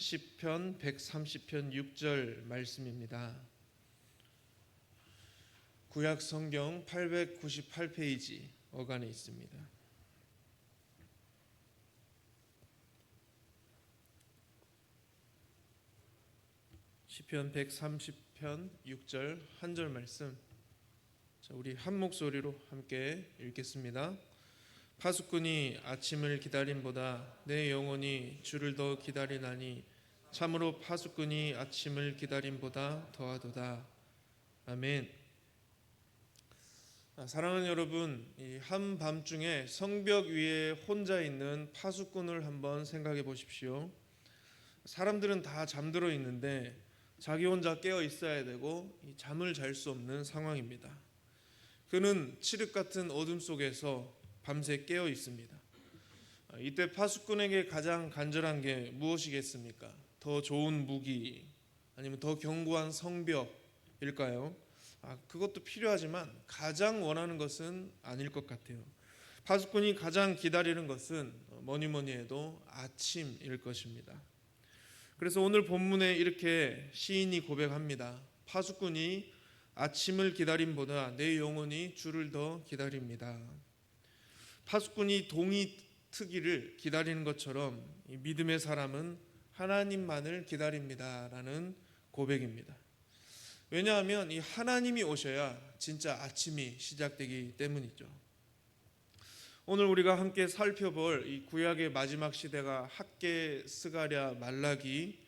시편 130편 6절 말씀입니다. 구약 성경 898페이지 어간에 있습니다. 시편 130편 6절 한 절 말씀, 우리 한 목소리로 함께 읽겠습니다. 파수꾼이 아침을 기다림보다 내 영혼이 주를 더 기다리나니 참으로 파수꾼이 아침을 기다림보다 더하도다. 아멘. 사랑하는 여러분, 이 한밤중에 성벽 위에 혼자 있는 파수꾼을 한번 생각해 보십시오. 사람들은 다 잠들어 있는데 자기 혼자 깨어 있어야 되고 잠을 잘 수 없는 상황입니다. 그는 칠흑 같은 어둠 속에서 밤새 깨어 있습니다. 이때 파수꾼에게 가장 간절한 게 무엇이겠습니까? 더 좋은 무기, 아니면 더 견고한 성벽일까요? 그것도 필요하지만 가장 원하는 것은 아닐 것 같아요. 파수꾼이 가장 기다리는 것은 뭐니 해도 아침일 것입니다. 그래서 오늘 본문에 이렇게 시인이 고백합니다. 파수꾼이 아침을 기다림보다 내 영혼이 주를 더 기다립니다. 파수꾼이 동이 트기를 기다리는 것처럼 이 믿음의 사람은 하나님만을 기다립니다라는 고백입니다. 왜냐하면 이 하나님이 오셔야 진짜 아침이 시작되기 때문이죠. 오늘 우리가 함께 살펴볼 이 구약의 마지막 시대가 학개, 스가랴, 말라기,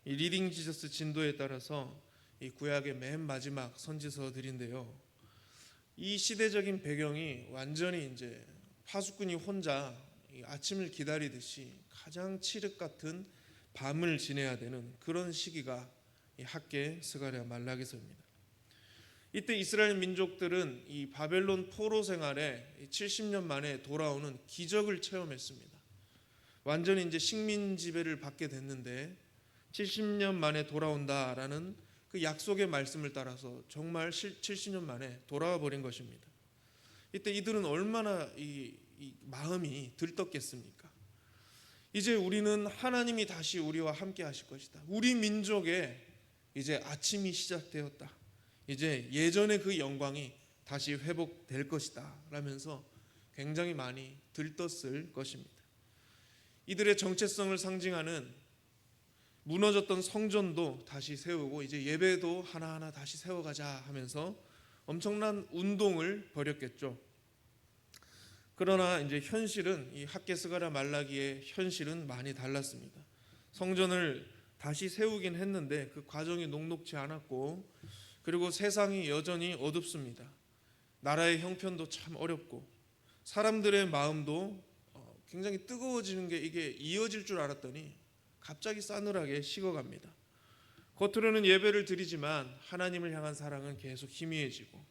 이 리딩 지저스 진도에 따라서 이 구약의 맨 마지막 선지서들인데요. 이 시대적인 배경이 완전히 이제 파수꾼이 혼자 아침을 기다리듯이 가장 칠흑 같은 밤을 지내야 되는 그런 시기가 이 학개, 스가랴, 말라기서입니다. 이때 이스라엘 민족들은 이 바벨론 포로 생활에 70년 만에 돌아오는 기적을 체험했습니다. 완전히 이제 식민 지배를 받게 됐는데 70년 만에 돌아온다라는 그 약속의 말씀을 따라서 정말 70년 만에 돌아와 버린 것입니다. 이때 이들은 얼마나 이 마음이 들떴겠습니까? 이제 우리는 하나님이 다시 우리와 함께 하실 것이다. 우리 민족에 이제 아침이 시작되었다. 이제 예전의 그 영광이 다시 회복될 것이다 라면서 굉장히 많이 들떴을 것입니다. 이들의 정체성을 상징하는 무너졌던 성전도 다시 세우고 이제 예배도 하나하나 다시 세워가자 하면서 엄청난 운동을 벌였겠죠. 그러나 이제 현실은 이 학개, 스가랴, 말라기의 현실은 많이 달랐습니다. 성전을 다시 세우긴 했는데 그 과정이 녹록지 않았고, 그리고 세상이 여전히 어둡습니다. 나라의 형편도 참 어렵고 사람들의 마음도 굉장히 뜨거워지는 게 이게 이어질 줄 알았더니 갑자기 싸늘하게 식어갑니다. 겉으로는 예배를 드리지만 하나님을 향한 사랑은 계속 희미해지고,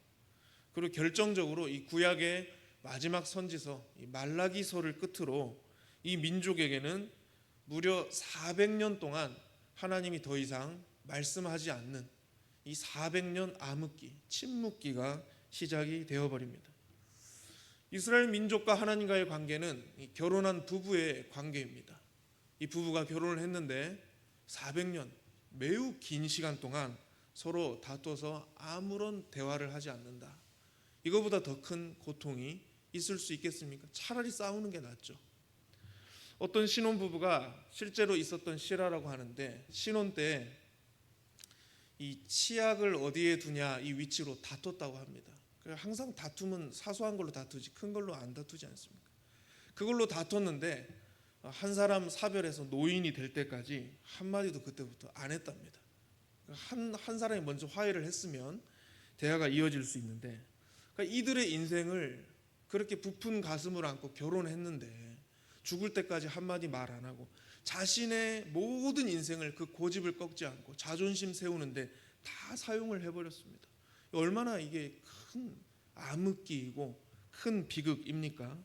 그리고 결정적으로 이 구약의 마지막 선지서 이 말라기서를 끝으로 이 민족에게는 무려 400년 동안 하나님이 더 이상 말씀하지 않는 이 400년 암흑기, 침묵기가 시작이 되어버립니다. 이스라엘 민족과 하나님과의 관계는 이 결혼한 부부의 관계입니다. 이 부부가 결혼을 했는데 400년, 매우 긴 시간 동안 서로 다퉈서 아무런 대화를 하지 않는다. 이거보다 더 큰 고통이 있을 수 있겠습니까? 차라리 싸우는 게 낫죠. 어떤 신혼부부가 실제로 있었던 실화라고 하는데, 신혼 때 이 치약을 어디에 두냐 이 위치로 다퉜다고 합니다. 항상 다투면 사소한 걸로 다투지 큰 걸로 안 다투지 않습니까? 그걸로 다퉜는데 한 사람 사별해서 노인이 될 때까지 한마디도 그때부터 안 했답니다. 한 사람이 먼저 화해를 했으면 대화가 이어질 수 있는데, 그러니까 이들의 인생을 그렇게 부푼 가슴을 안고 결혼했는데 죽을 때까지 한마디 말 안 하고 자신의 모든 인생을 그 고집을 꺾지 않고 자존심 세우는데 다 사용을 해버렸습니다. 얼마나 이게 큰 암흑기이고 큰 비극입니까?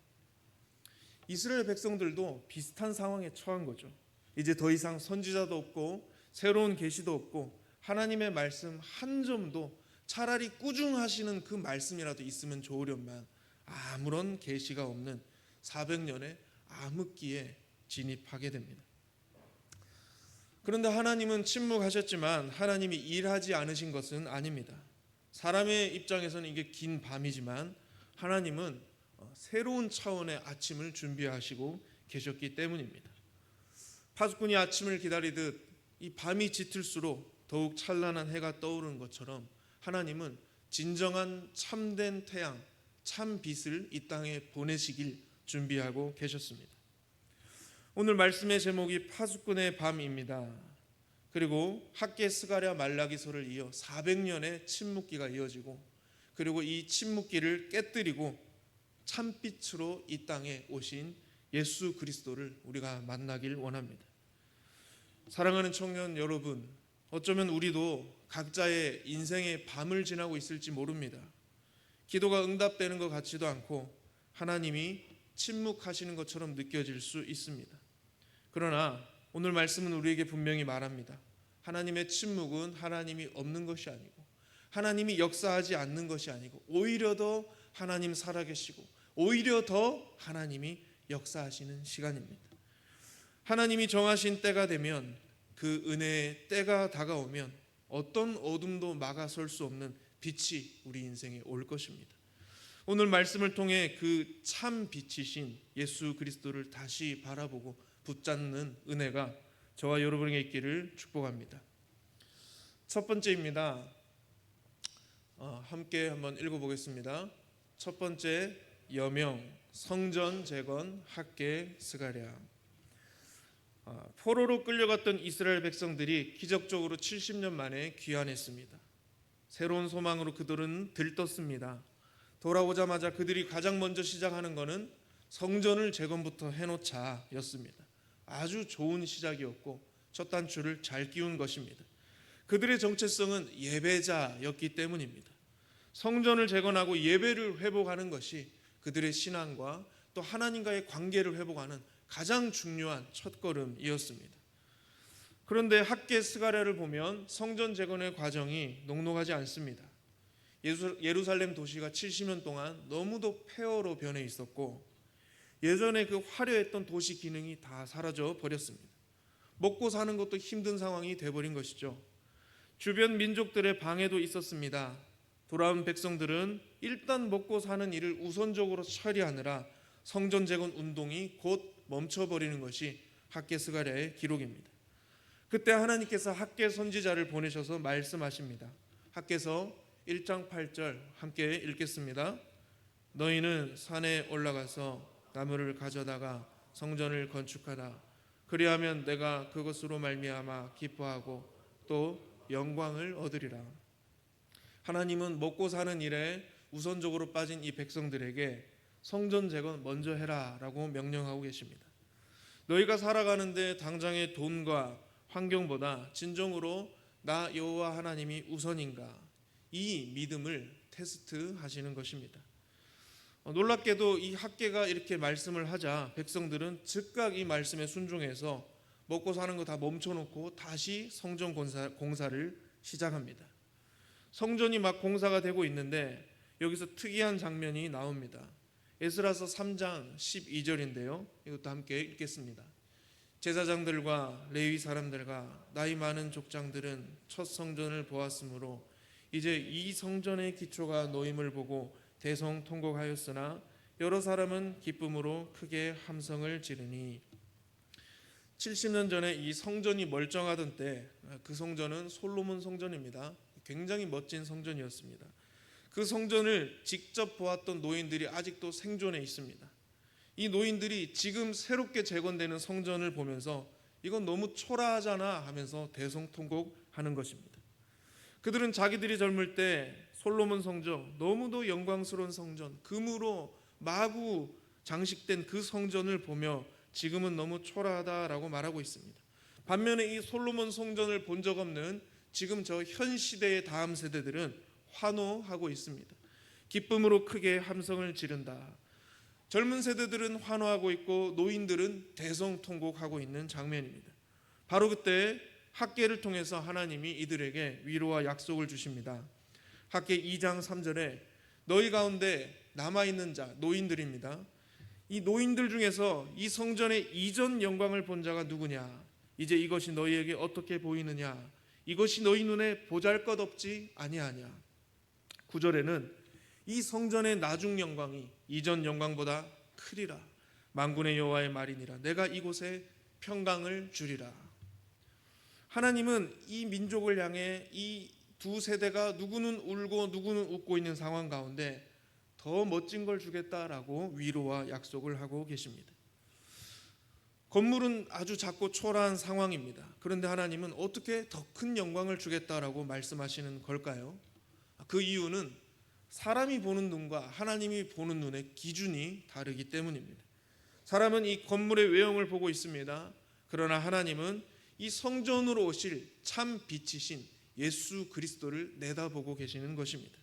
이스라엘 백성들도 비슷한 상황에 처한 거죠. 이제 더 이상 선지자도 없고 새로운 계시도 없고 하나님의 말씀 한 점도, 차라리 꾸중하시는 그 말씀이라도 있으면 좋으련만 아무런 계시가 없는 400년의 암흑기에 진입하게 됩니다. 그런데 하나님은 침묵하셨지만 하나님이 일하지 않으신 것은 아닙니다. 사람의 입장에서는 이게 긴 밤이지만 하나님은 새로운 차원의 아침을 준비하시고 계셨기 때문입니다. 파수꾼이 아침을 기다리듯 이 밤이 짙을수록 더욱 찬란한 해가 떠오르는 것처럼 하나님은 진정한 참된 태양, 참 빛을 이 땅에 보내시길 준비하고 계셨습니다. 오늘 말씀의 제목이 파수꾼의 밤입니다. 그리고 학개 스가랴 말라기서를 이어 400년의 침묵기가 이어지고, 그리고 이 침묵기를 깨뜨리고 참빛으로 이 땅에 오신 예수 그리스도를 우리가 만나길 원합니다. 사랑하는 청년 여러분, 어쩌면 우리도 각자의 인생의 밤을 지나고 있을지 모릅니다. 기도가 응답되는 것 같지도 않고 하나님이 침묵하시는 것처럼 느껴질 수 있습니다. 그러나 오늘 말씀은 우리에게 분명히 말합니다. 하나님의 침묵은 하나님이 없는 것이 아니고, 하나님이 역사하지 않는 것이 아니고, 오히려 더 하나님 살아계시고, 오히려 더 하나님이 역사하시는 시간입니다. 하나님이 정하신 때가 되면, 그 은혜의 때가 다가오면 어떤 어둠도 막아설 수 없는 빛이 우리 인생에 올 것입니다. 오늘 말씀을 통해 그 참 빛이신 예수 그리스도를 다시 바라보고 붙잡는 은혜가 저와 여러분에게 있기를 축복합니다. 첫 번째입니다. 함께 한번 읽어보겠습니다. 첫 번째, 여명, 성전 재건, 학개 스가랴. 포로로 끌려갔던 이스라엘 백성들이 기적적으로 70년 만에 귀환했습니다. 새로운 소망으로 그들은 들떴습니다. 돌아오자마자 그들이 가장 먼저 시작하는 것은 성전을 재건부터 해놓자였습니다. 아주 좋은 시작이었고 첫 단추를 잘 끼운 것입니다. 그들의 정체성은 예배자였기 때문입니다. 성전을 재건하고 예배를 회복하는 것이 그들의 신앙과 또 하나님과의 관계를 회복하는 가장 중요한 첫걸음이었습니다. 그런데 학개 스가랴를 보면 성전 재건의 과정이 녹록하지 않습니다. 예루살렘 도시가 70년 동안 너무도 폐허로 변해 있었고, 예전에 그 화려했던 도시 기능이 다 사라져 버렸습니다. 먹고 사는 것도 힘든 상황이 돼버린 것이죠. 주변 민족들의 방해도 있었습니다. 돌아온 백성들은 일단 먹고 사는 일을 우선적으로 처리하느라 성전 재건 운동이 곧 멈춰버리는 것이 학개 스가랴의 기록입니다. 그때 하나님께서 학개 선지자를 보내셔서 말씀하십니다. 학개서 1장 8절 함께 읽겠습니다. 너희는 산에 올라가서 나무를 가져다가 성전을 건축하라. 그리하면 내가 그것으로 말미암아 기뻐하고 또 영광을 얻으리라. 하나님은 먹고 사는 일에 우선적으로 빠진 이 백성들에게 성전 재건 먼저 해라 라고 명령하고 계십니다. 너희가 살아가는데 당장의 돈과 환경보다 진정으로 나 여호와 하나님이 우선인가, 이 믿음을 테스트하시는 것입니다. 놀랍게도 이 학개가 이렇게 말씀을 하자 백성들은 즉각 이 말씀에 순종해서 먹고 사는 거 다 멈춰놓고 다시 성전 공사를 시작합니다. 성전이 막 공사가 되고 있는데 여기서 특이한 장면이 나옵니다. 에스라서 3장 12절인데요. 이것도 함께 읽겠습니다. 제사장들과 레위 사람들과 나이 많은 족장들은 첫 성전을 보았으므로 이제 이 성전의 기초가 놓임을 보고 대성통곡하였으나 여러 사람은 기쁨으로 크게 함성을 지르니. 70년 전에 이 성전이 멀쩡하던 때, 그 성전은 솔로몬 성전입니다. 굉장히 멋진 성전이었습니다. 그 성전을 직접 보았던 노인들이 아직도 생존해 있습니다. 이 노인들이 지금 새롭게 재건되는 성전을 보면서 이건 너무 초라하잖아 하면서 대성통곡하는 것입니다. 그들은 자기들이 젊을 때 솔로몬 성전, 너무도 영광스러운 성전, 금으로 마구 장식된 그 성전을 보며 지금은 너무 초라하다라고 말하고 있습니다. 반면에 이 솔로몬 성전을 본 적 없는 지금 저 현 시대의 다음 세대들은 환호하고 있습니다. 기쁨으로 크게 함성을 지른다. 젊은 세대들은 환호하고 있고 노인들은 대성통곡하고 있는 장면입니다. 바로 그때 학개를 통해서 하나님이 이들에게 위로와 약속을 주십니다. 학개 2장 3절에 너희 가운데 남아있는 자, 노인들입니다. 이 노인들 중에서 이 성전의 이전 영광을 본 자가 누구냐? 이제 이것이 너희에게 어떻게 보이느냐? 이것이 너희 눈에 보잘것없지 아니하냐? 9절에는 이 성전의 나중 영광이 이전 영광보다 크리라. 만군의 여호와의 말이니라. 내가 이곳에 평강을 주리라. 하나님은 이 민족을 향해 이 두 세대가 누구는 울고 누구는 웃고 있는 상황 가운데 더 멋진 걸 주겠다라고 위로와 약속을 하고 계십니다. 건물은 아주 작고 초라한 상황입니다. 그런데 하나님은 어떻게 더 큰 영광을 주겠다라고 말씀하시는 걸까요? 그 이유는 사람이 보는 눈과 하나님이 보는 눈의 기준이 다르기 때문입니다. 사람은 이 건물의 외형을 보고 있습니다. 그러나 하나님은 이 성전으로 오실 참 빛이신 예수 그리스도를 내다보고 계시는 것입니다.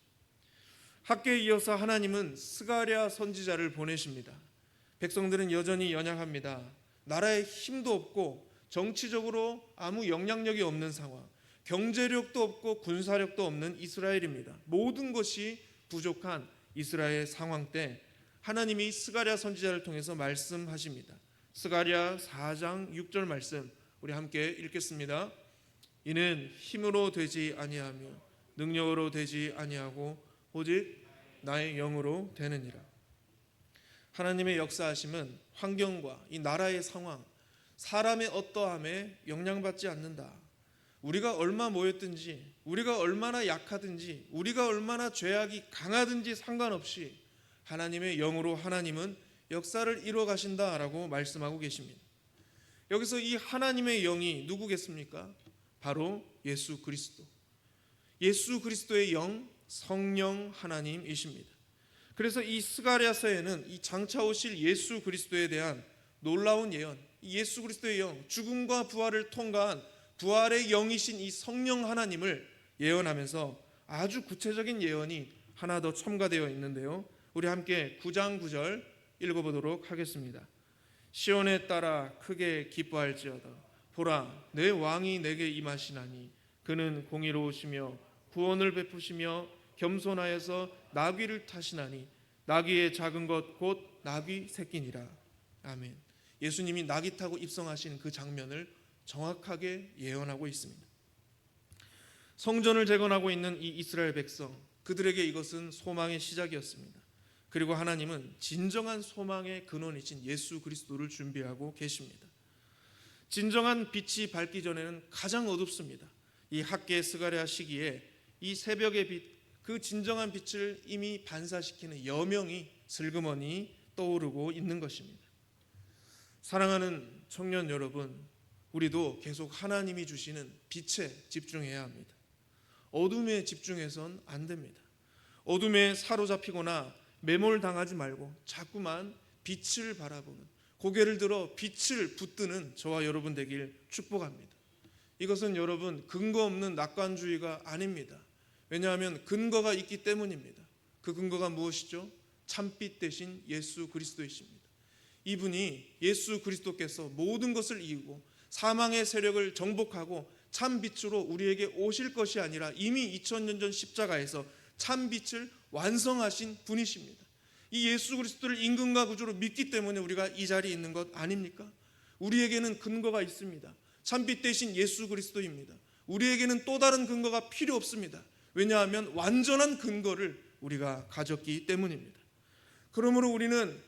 학계에 이어서 하나님은 스가랴 선지자를 보내십니다. 백성들은 여전히 연약합니다. 나라에 힘도 없고 정치적으로 아무 영향력이 없는 상황, 경제력도 없고 군사력도 없는 이스라엘입니다. 모든 것이 부족한 이스라엘 상황 때 하나님이 스가랴 선지자를 통해서 말씀하십니다. 스가랴 4장 6절 말씀 우리 함께 읽겠습니다. 이는 힘으로 되지 아니하며 능력으로 되지 아니하고 오직 나의 영으로 되느니라. 하나님의 역사하심은 환경과 이 나라의 상황, 사람의 어떠함에 영향받지 않는다. 우리가 얼마 모였든지, 우리가 얼마나 약하든지, 우리가 얼마나 죄악이 강하든지 상관없이 하나님의 영으로 하나님은 역사를 이루어 가신다라고 말씀하고 계십니다. 여기서 이 하나님의 영이 누구겠습니까? 바로 예수 그리스도. 예수 그리스도의 영, 성령 하나님이십니다. 그래서 이 스가랴서에는 이 장차 오실 예수 그리스도에 대한 놀라운 예언, 예수 그리스도의 영, 죽음과 부활을 통과한 부활의 영이신 이 성령 하나님을 예언하면서 아주 구체적인 예언이 하나 더 첨가되어 있는데요. 우리 함께 9장 9절 읽어보도록 하겠습니다. 시온에 따라 크게 기뻐할지어다. 보라, 내 왕이 내게 임하시나니 그는 공의로우시며 구원을 베푸시며 겸손하여서 나귀를 타시나니 나귀의 작은 것 곧 나귀 새끼니라. 아멘. 예수님이 나귀 타고 입성하신 그 장면을 정확하게 예언하고 있습니다. 성전을 재건하고 있는 이 이스라엘 백성, 그들에게 이것은 소망의 시작이었습니다. 그리고 하나님은 진정한 소망의 근원이신 예수 그리스도를 준비하고 계십니다. 진정한 빛이 밝기 전에는 가장 어둡습니다. 이 학계 스가랴 시기에 이 새벽의 빛, 그 진정한 빛을 이미 반사시키는 여명이 슬그머니 떠오르고 있는 것입니다. 사랑하는 청년 여러분, 우리도 계속 하나님이 주시는 빛에 집중해야 합니다. 어둠에 집중해선 안 됩니다. 어둠에 사로잡히거나 매몰당하지 말고 자꾸만 빛을 바라보는, 고개를 들어 빛을 붙드는 저와 여러분 되길 축복합니다. 이것은 여러분 근거 없는 낙관주의가 아닙니다. 왜냐하면 근거가 있기 때문입니다. 그 근거가 무엇이죠? 참빛 대신 예수 그리스도이십니다. 이분이 예수 그리스도께서 모든 것을 이기고 사망의 세력을 정복하고 참빛으로 우리에게 오실 것이 아니라 이미 2000년 전 십자가에서 참빛을 완성하신 분이십니다. 이 예수 그리스도를 임금과 구주로 믿기 때문에 우리가 이 자리에 있는 것 아닙니까? 우리에게는 근거가 있습니다. 참빛 대신 예수 그리스도입니다. 우리에게는 또 다른 근거가 필요 없습니다. 왜냐하면 완전한 근거를 우리가 가졌기 때문입니다. 그러므로 우리는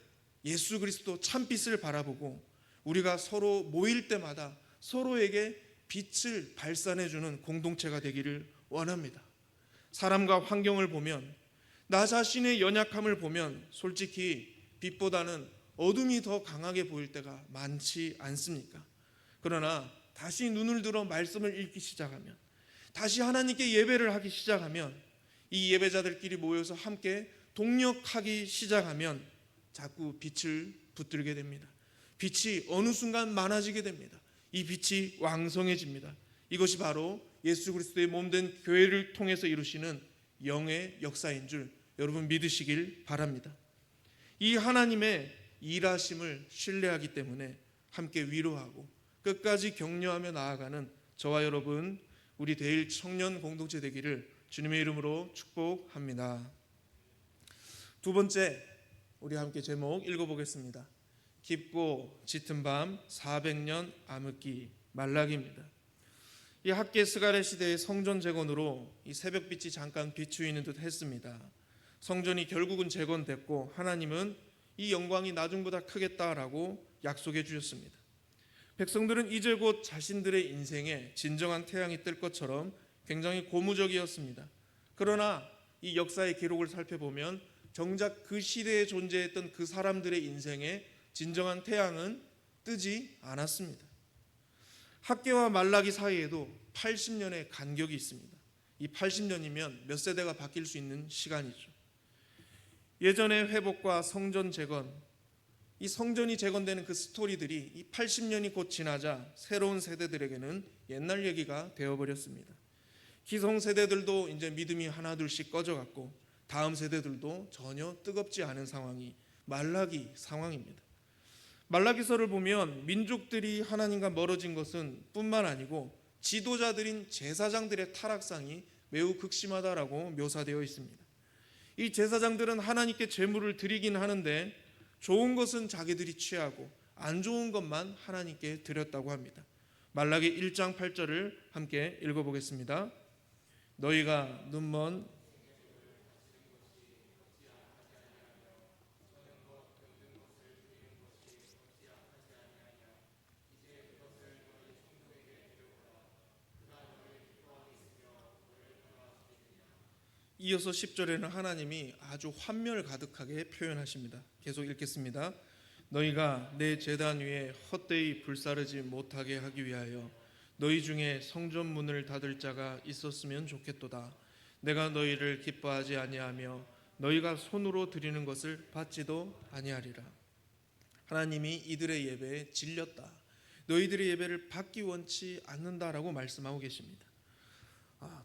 예수 그리스도 참빛을 바라보고 우리가 서로 모일 때마다 서로에게 빛을 발산해주는 공동체가 되기를 원합니다. 사람과 환경을 보면, 나 자신의 연약함을 보면 솔직히 빛보다는 어둠이 더 강하게 보일 때가 많지 않습니까? 그러나 다시 눈을 들어 말씀을 읽기 시작하면, 다시 하나님께 예배를 하기 시작하면, 이 예배자들끼리 모여서 함께 동력하기 시작하면 자꾸 빛을 붙들게 됩니다. 빛이 어느 순간 많아지게 됩니다. 이 빛이 왕성해집니다. 이것이 바로 예수 그리스도의 몸된 교회를 통해서 이루시는 영의 역사인 줄 여러분 믿으시길 바랍니다. 이 하나님의 일하심을 신뢰하기 때문에 함께 위로하고 끝까지 격려하며 나아가는 저와 여러분, 우리 대일 청년 공동체 되기를 주님의 이름으로 축복합니다. 두 번째, 우리 함께 제목 읽어보겠습니다. 깊고 짙은 밤 400년 암흑기. 말라기입니다. 이 학계 스가랴 시대의 성전 재건으로 이 새벽빛이 잠깐 비추이는 듯 했습니다. 성전이 결국은 재건됐고 하나님은 이 영광이 나중보다 크겠다라고 약속해 주셨습니다. 백성들은 이제 곧 자신들의 인생에 진정한 태양이 뜰 것처럼 굉장히 고무적이었습니다. 그러나 이 역사의 기록을 살펴보면 정작 그 시대에 존재했던 그 사람들의 인생에 진정한 태양은 뜨지 않았습니다. 학개와 말라기 사이에도 80년의 간격이 있습니다. 이 80년이면 몇 세대가 바뀔 수 있는 시간이죠. 예전의 회복과 성전 재건, 이 성전이 재건되는 그 스토리들이 이 80년이 곧 지나자 새로운 세대들에게는 옛날 얘기가 되어버렸습니다. 기성세대들도 이제 믿음이 하나둘씩 꺼져갔고 다음 세대들도 전혀 뜨겁지 않은 상황이 말라기 상황입니다. 말라기서를 보면 민족들이 하나님과 멀어진 것은 뿐만 아니고 지도자들인 제사장들의 타락상이 매우 극심하다라고 묘사되어 있습니다. 이 제사장들은 하나님께 제물을 드리긴 하는데 좋은 것은 자기들이 취하고 안 좋은 것만 하나님께 드렸다고 합니다. 말라기 1장 8절을 함께 읽어보겠습니다. 너희가 눈먼 이어서 10절에는 하나님이 아주 환멸 가득하게 표현하십니다. 계속 읽겠습니다. 너희가 내 제단 위에 헛되이 불사르지 못하게 하기 위하여 너희 중에 성전 문을 닫을 자가 있었으면 좋겠도다. 내가 너희를 기뻐하지 아니하며 너희가 손으로 드리는 것을 받지도 아니하리라. 하나님이 이들의 예배에 질렸다. 너희들의 예배를 받기 원치 않는다라고 말씀하고 계십니다.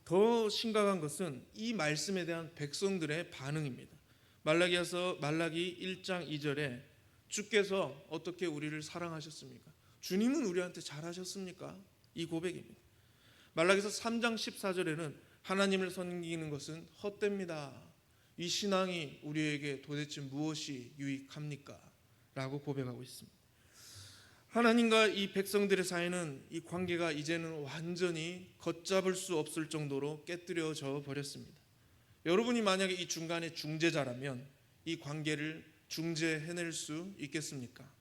더 심각한 것은 이 말씀에 대한 백성들의 반응입니다. 말라기 1장 2절에 주께서 어떻게 우리를 사랑하셨습니까? 주님은 우리한테 잘하셨습니까? 이 고백입니다. 말라기서 3장 14절에는 하나님을 섬기는 것은 헛됩니다. 이 신앙이 우리에게 도대체 무엇이 유익합니까? 라고 고백하고 있습니다. 하나님과 이 백성들의 사이는 이 관계가 이제는 완전히 걷잡을 수 없을 정도로 깨뜨려져 버렸습니다. 여러분이 만약에 이 중간에 중재자라면 이 관계를 중재해낼 수 있겠습니까?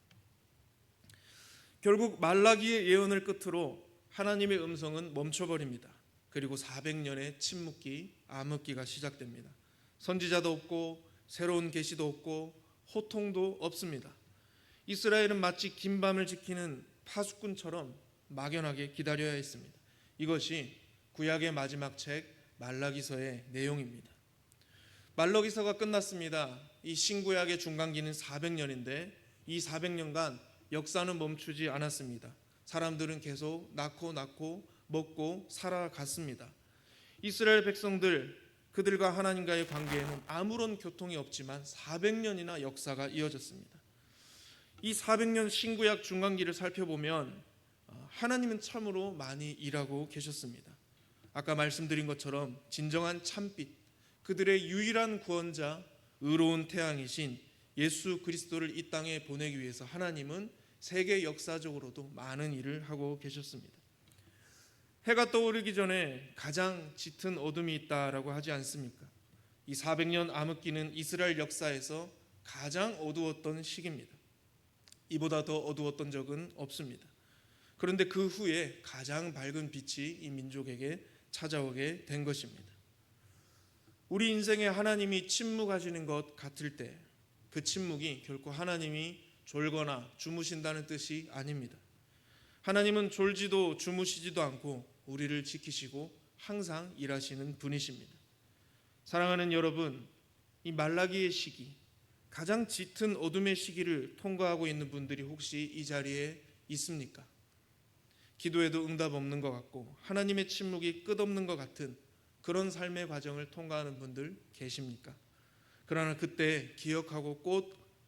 결국 말라기의 예언을 끝으로 하나님의 음성은 멈춰버립니다. 그리고 400년의 침묵기, 암흑기가 시작됩니다. 선지자도 없고 새로운 계시도 없고 호통도 없습니다. 이스라엘은 마치 긴 밤을 지키는 파수꾼처럼 막연하게 기다려야 했습니다. 이것이 구약의 마지막 책 말라기서의 내용입니다. 말라기서가 끝났습니다. 이 신구약의 중간기는 400년인데 이 400년간 역사는 멈추지 않았습니다. 사람들은 계속 낳고 먹고 살아갔습니다. 이스라엘 백성들, 그들과 하나님과의 관계에는 아무런 교통이 없지만 400년이나 역사가 이어졌습니다. 이 400년 신구약 중간기를 살펴보면 하나님은 참으로 많이 일하고 계셨습니다. 아까 말씀드린 것처럼 진정한 참빛, 그들의 유일한 구원자, 의로운 태양이신 예수 그리스도를 이 땅에 보내기 위해서 하나님은 세계 역사적으로도 많은 일을 하고 계셨습니다. 해가 떠오르기 전에 가장 짙은 어둠이 있다라고 하지 않습니까? 이 400년 암흑기는 이스라엘 역사에서 가장 어두웠던 시기입니다. 이보다 더 어두웠던 적은 없습니다. 그런데 그 후에 가장 밝은 빛이 이 민족에게 찾아오게 된 것입니다. 우리 인생에 하나님이 침묵하시는 것 같을 때 그 침묵이 결코 하나님이 졸거나 주무신다는 뜻이 아닙니다. 하나님은 졸지도 주무시지도 않고 우리를 지키시고 항상 일하시는 분이십니다. 사랑하는 여러분, 이 말라기의 시기, 가장 짙은 어둠의 시기를 통과하고 있는 분들이 혹시 이 자리에 있습니까? 기도에도 응답 없는 것 같고 하나님의 침묵이 끝없는 것 같은 그런 삶의 과정을 통과하는 분들 계십니까? 그러나 그때 기억하고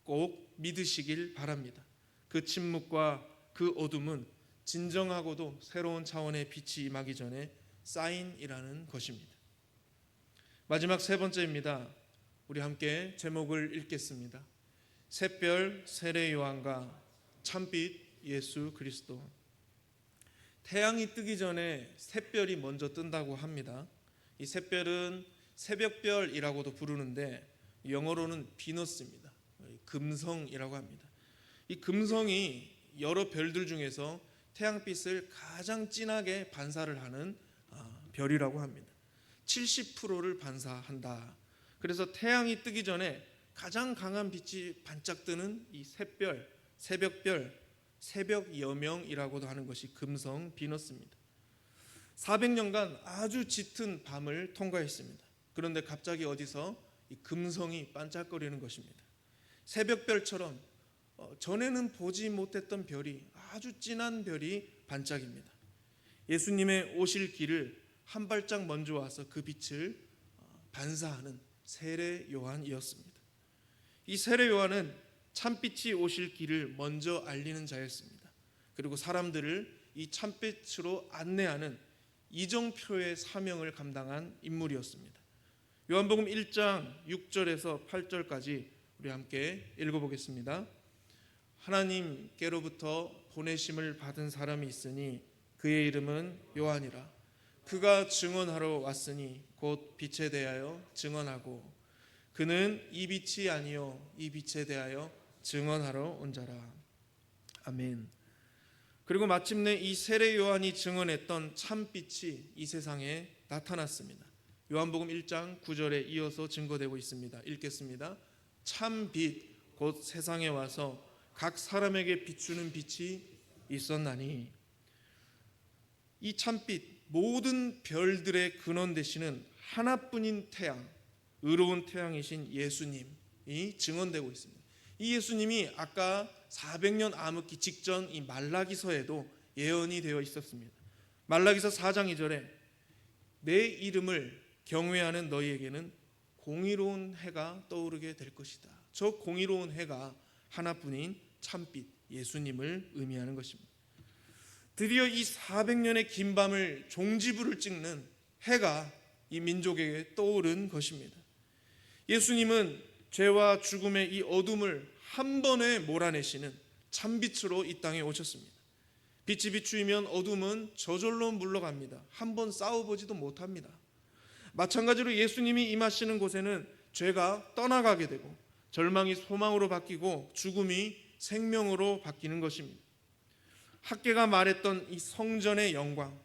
꼭 믿으시길 바랍니다. 그 침묵과 그 어둠은 진정하고도 새로운 차원의 빛이 임하기 전에 사인이라는 것입니다. 마지막 세 번째입니다. 우리 함께 제목을 읽겠습니다. 샛별 세례 요한과 참빛 예수 그리스도. 태양이 뜨기 전에 샛별이 먼저 뜬다고 합니다. 이 샛별은 새벽별이라고도 부르는데 영어로는 비너스입니다. 금성이라고 합니다. 이 금성이 여러 별들 중에서 태양빛을 가장 진하게 반사를 하는 별이라고 합니다. 70%를 반사한다. 그래서 태양이 뜨기 전에 가장 강한 빛이 반짝 뜨는 이 샛별, 새벽별, 새벽 여명이라고도 하는 것이 금성 비너스입니다. 400년간 아주 짙은 밤을 통과했습니다. 그런데 갑자기 어디서 이 금성이 반짝거리는 것입니다. 새벽별처럼 전에는 보지 못했던 별이, 아주 진한 별이 반짝입니다. 예수님의 오실 길을 한 발짝 먼저 와서 그 빛을 반사하는 세례 요한이었습니다. 이 세례 요한은 참빛이 오실 길을 먼저 알리는 자였습니다. 그리고 사람들을 이 참빛으로 안내하는 이정표의 사명을 감당한 인물이었습니다. 요한복음 1장 6절에서 8절까지 우리 함께 읽어보겠습니다. 하나님께로부터 보내심을 받은 사람이 있으니 그의 이름은 요한이라. 그가 증언하러 왔으니 곧 빛에 대하여 증언하고 그는 이 빛이 아니요 이 빛에 대하여 증언하러 온 자라. 아멘. 그리고 마침내 이 세례 요한이 증언했던 참빛이 이 세상에 나타났습니다. 요한복음 1장 9절에 이어서 증거되고 있습니다. 읽겠습니다. 참빛 곧 세상에 와서 각 사람에게 비추는 빛이 있었나니. 이 참빛, 모든 별들의 근원 되시는 하나뿐인 태양, 의로운 태양이신 예수님이 증언되고 있습니다. 이 예수님이 아까 400년 암흑기 직전 이 말라기서에도 예언이 되어 있었습니다. 말라기서 4장 2절에 내 이름을 경외하는 너희에게는 공의로운 해가 떠오르게 될 것이다. 저 공의로운 해가 하나뿐인 참빛 예수님을 의미하는 것입니다. 드디어 이 400년의 긴 밤을 종지부를 찍는 해가 이 민족에게 떠오른 것입니다. 예수님은 죄와 죽음의 이 어둠을 한 번에 몰아내시는 참빛으로 이 땅에 오셨습니다. 빛이 비추이면 어둠은 저절로 물러갑니다. 한 번 싸워보지도 못합니다. 마찬가지로 예수님이 임하시는 곳에는 죄가 떠나가게 되고 절망이 소망으로 바뀌고 죽음이 생명으로 바뀌는 것입니다. 학개가 말했던 이 성전의 영광,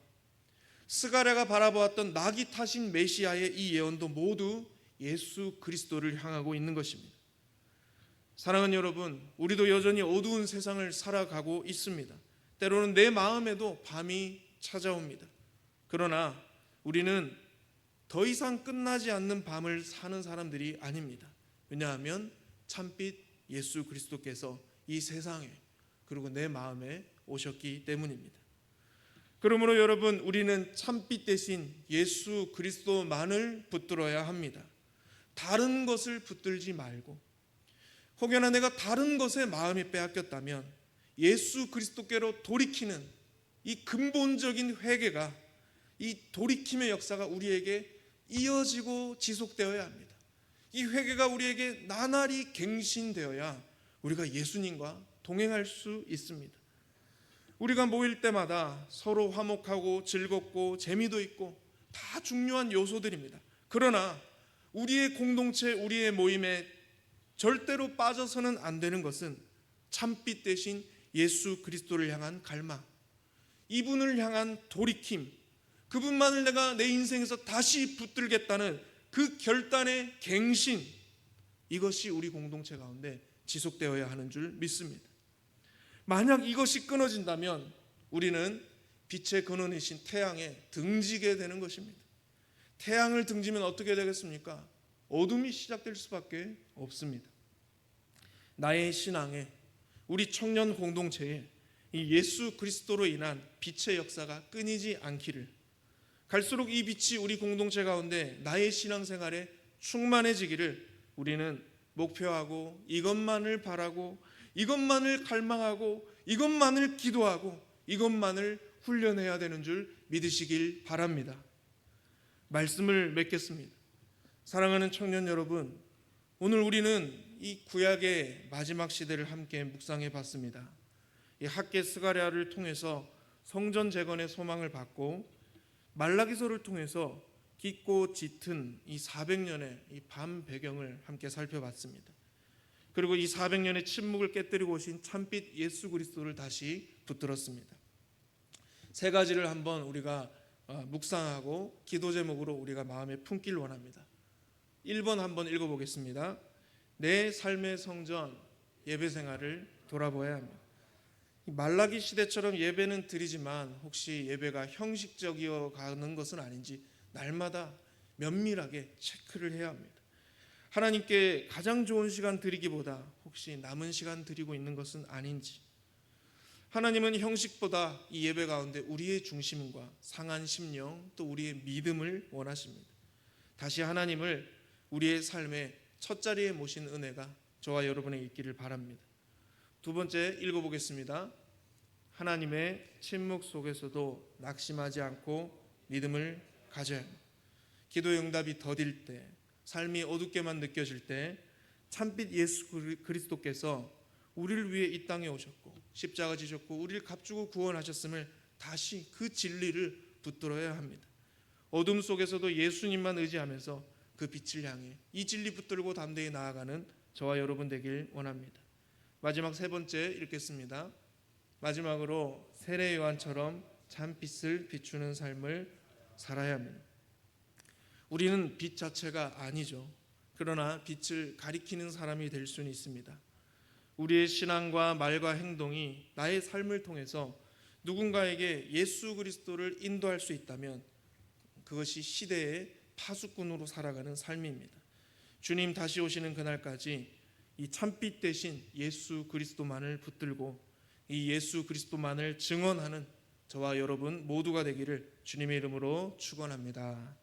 스가랴가 바라보았던 낙이 타신 메시아의 이 예언도 모두 예수 그리스도를 향하고 있는 것입니다. 사랑하는 여러분, 우리도 여전히 어두운 세상을 살아가고 있습니다. 때로는 내 마음에도 밤이 찾아옵니다. 그러나 우리는 더 이상 끝나지 않는 밤을 사는 사람들이 아닙니다. 왜냐하면 참빛 예수 그리스도께서 이 세상에 그리고 내 마음에 오셨기 때문입니다. 그러므로 여러분, 우리는 참빛 대신 예수 그리스도만을 붙들어야 합니다. 다른 것을 붙들지 말고, 혹여나 내가 다른 것에 마음이 빼앗겼다면 예수 그리스도께로 돌이키는 이 근본적인 회개가, 이 돌이킴의 역사가 우리에게 이어지고 지속되어야 합니다. 이 회개가 우리에게 나날이 갱신되어야 우리가 예수님과 동행할 수 있습니다. 우리가 모일 때마다 서로 화목하고 즐겁고 재미도 있고 다 중요한 요소들입니다. 그러나 우리의 공동체, 우리의 모임에 절대로 빠져서는 안 되는 것은 참빛 대신 예수 그리스도를 향한 갈망, 이분을 향한 돌이킴, 그분만을 내가 내 인생에서 다시 붙들겠다는 그 결단의 갱신, 이것이 우리 공동체 가운데 지속되어야 하는 줄 믿습니다. 만약 이것이 끊어진다면 우리는 빛의 근원이신 태양에 등지게 되는 것입니다. 태양을 등지면 어떻게 되겠습니까? 어둠이 시작될 수밖에 없습니다. 나의 신앙에, 우리 청년 공동체에 이 예수 그리스도로 인한 빛의 역사가 끊이지 않기를, 갈수록 이 빛이 우리 공동체 가운데 나의 신앙생활에 충만해지기를 우리는 목표하고 이것만을 바라고 이것만을 갈망하고 이것만을 기도하고 이것만을 훈련해야 되는 줄 믿으시길 바랍니다. 말씀을 맺겠습니다. 사랑하는 청년 여러분, 오늘 우리는 이 구약의 마지막 시대를 함께 묵상해 봤습니다. 이 학개 스가랴를 통해서 성전 재건의 소망을 받고 말라기서를 통해서 깊고 짙은 이 400년의 이 밤 배경을 함께 살펴봤습니다. 그리고 이 400년의 침묵을 깨뜨리고 오신 참빛 예수 그리스도를 다시 붙들었습니다. 세 가지를 한번 우리가 묵상하고 기도 제목으로 우리가 마음에 품길 원합니다. 1번 한번 읽어보겠습니다. 내 삶의 성전 예배 생활을 돌아보아야 합니다. 말라기 시대처럼 예배는 드리지만 혹시 예배가 형식적이어 가는 것은 아닌지 날마다 면밀하게 체크를 해야 합니다. 하나님께 가장 좋은 시간 드리기보다 혹시 남은 시간 드리고 있는 것은 아닌지, 하나님은 형식보다 이 예배 가운데 우리의 중심과 상한 심령 또 우리의 믿음을 원하십니다. 다시 하나님을 우리의 삶의 첫 자리에 모신 은혜가 저와 여러분의 있기를 바랍니다. 두 번째 읽어보겠습니다. 하나님의 침묵 속에서도 낙심하지 않고 믿음을 가져야 합니다. 기도의 응답이 더딜 때, 삶이 어둡게만 느껴질 때 참빛 예수 그리스도께서 우리를 위해 이 땅에 오셨고 십자가 지셨고 우리를 값주고 구원하셨음을 다시 그 진리를 붙들어야 합니다. 어둠 속에서도 예수님만 의지하면서 그 빛을 향해 이 진리 붙들고 담대히 나아가는 저와 여러분 되길 원합니다. 마지막 세 번째 읽겠습니다. 마지막으로 세례 요한처럼 참빛을 비추는 삶을 살아야 합니다. 우리는 빛 자체가 아니죠. 그러나 빛을 가리키는 사람이 될 수는 있습니다. 우리의 신앙과 말과 행동이 나의 삶을 통해서 누군가에게 예수 그리스도를 인도할 수 있다면 그것이 시대의 파수꾼으로 살아가는 삶입니다. 주님 다시 오시는 그날까지 이 참빛 대신 예수 그리스도만을 붙들고 이 예수 그리스도만을 증언하는 저와 여러분 모두가 되기를 주님의 이름으로 축원합니다.